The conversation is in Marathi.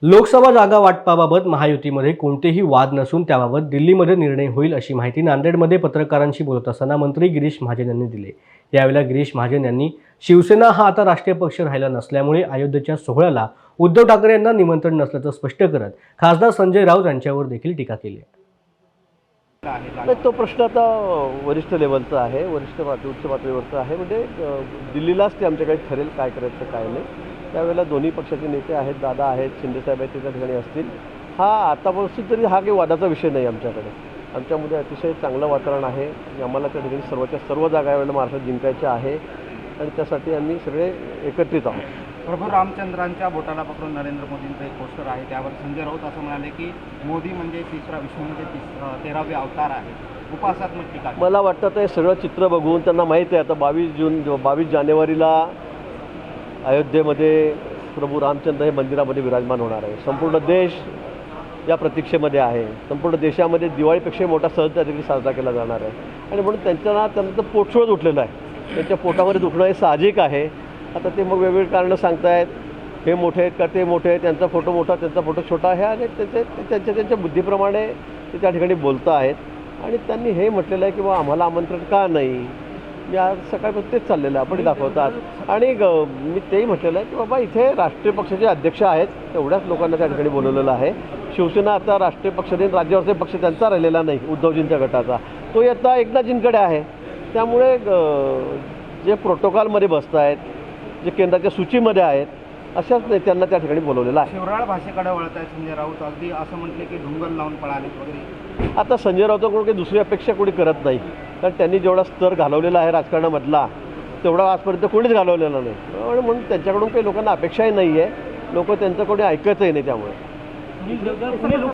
लोकसभा जागा वाटपाबाबत महायुतीमध्ये कोणतेही वाद नसून त्याबाबत दिल्लीमध्ये निर्णय होईल अशी माहिती नांदेडमध्ये पत्रकारांशी बोलत असताना मंत्री गिरीश महाजन यांनी दिली। यावेळेला गिरीश महाजन यांनी शिवसेना हा आता राष्ट्रीय पक्ष राहिला नसल्यामुळे अयोध्येच्या सोहळ्याला उद्धव ठाकरे यांना निमंत्रण नसल्याचं स्पष्ट करत खासदार संजय राऊत यांच्यावर देखील टीका केली। तो प्रश्न आता वरिष्ठ लेवलचा आहे, उच्च पातळीवरचा आहे। म्हणजे दिल्लीलाच ते आमच्याकडे ठरेल काय करायचं काय नाही। त्यावेळेला दोन्ही पक्षाचे नेते आहेत, दादा आहेत, शिंदेसाहेब आहेत, त्या ठिकाणी असतील। हा आतापासून तरी हा काही वादाचा विषय नाही आमच्याकडे। आमच्यामध्ये अतिशय चांगलं वातावरण आहे। आम्हाला त्या ठिकाणी सर्वच्या सर्व जागा यावेळेला महाराष्ट्रात जिंकायच्या आहे आणि त्यासाठी आम्ही सगळे एकत्रित आहोत। प्रभू रामचंद्रांच्या बोटाला पकडून नरेंद्र मोदींचं एक पोस्टर आहे, त्यावर संजय राऊत असं म्हणाले की मोदी म्हणजे तिसरा विष्णू म्हणजे 13वे अवतार आहे। उपासनात्मक टीका। मला वाटतं ते सगळं चित्र बघून त्यांना माहीत आहे आता 22 जानेवारीला अयोध्येमध्ये प्रभू रामचंद्र हे मंदिरामध्ये विराजमान होणार आहे। संपूर्ण देश या प्रतीक्षेमध्ये आहे। संपूर्ण देशामध्ये दिवाळीपेक्षा मोठा सण त्या ठिकाणी साजरा केला जाणार आहे आणि म्हणून त्यांचं पोटशोळ उठलेलं आहे। त्यांच्या पोटामध्ये दुखणं हे साहजिक आहे। आता ते मग वेगवेगळी कारणं सांगतायत, हे मोठे आहेत का ते मोठे आहेत, त्यांचा फोटो मोठा त्यांचा फोटो छोटा आहे आणि त्यांच्या बुद्धीप्रमाणे ते त्या ठिकाणी बोलत आहेत आणि त्यांनी हे म्हटलेलं आहे की बा आम्हाला आमंत्रण का नाही। मी आज सकाळपासून तेच चाललेलं आहे, आपण दाखवतात आणि मी तेही म्हटलेलं आहे की बाबा इथे राष्ट्रीय पक्षाचे अध्यक्ष आहेत, तेवढ्याच लोकांना त्या ठिकाणी बोलवलेलं आहे। शिवसेना आता राष्ट्रीय पक्ष नाही, राज्यावरचे पक्ष त्यांचा राहिलेला नाही, उद्धवजींच्या गटाचा तो आता एकनाथजींकडे आहे। त्यामुळे जे प्रोटोकॉलमध्ये बसत आहेत, जे केंद्राच्या सूचीमध्ये आहेत, अशाच नेत्यांना त्या ठिकाणी बोलवलेलं आहे। शिवराळ भाषेकडे वळत आहे संजय राऊत, अगदी असं म्हटले की ढुंगल लावून पळाले वगैरे। आता संजय राऊतांकडून काही दुसरी अपेक्षा कोणी करत नाही, कारण त्यांनी जेवढा स्तर घालवलेला आहे राजकारणामधला तेवढा आजपर्यंत कोणीच घालवलेला नाही। म्हणून त्यांच्याकडून काही लोकांना अपेक्षाही नाही आहे, लोक त्यांचं कोणी ऐकतही नाही। त्यामुळे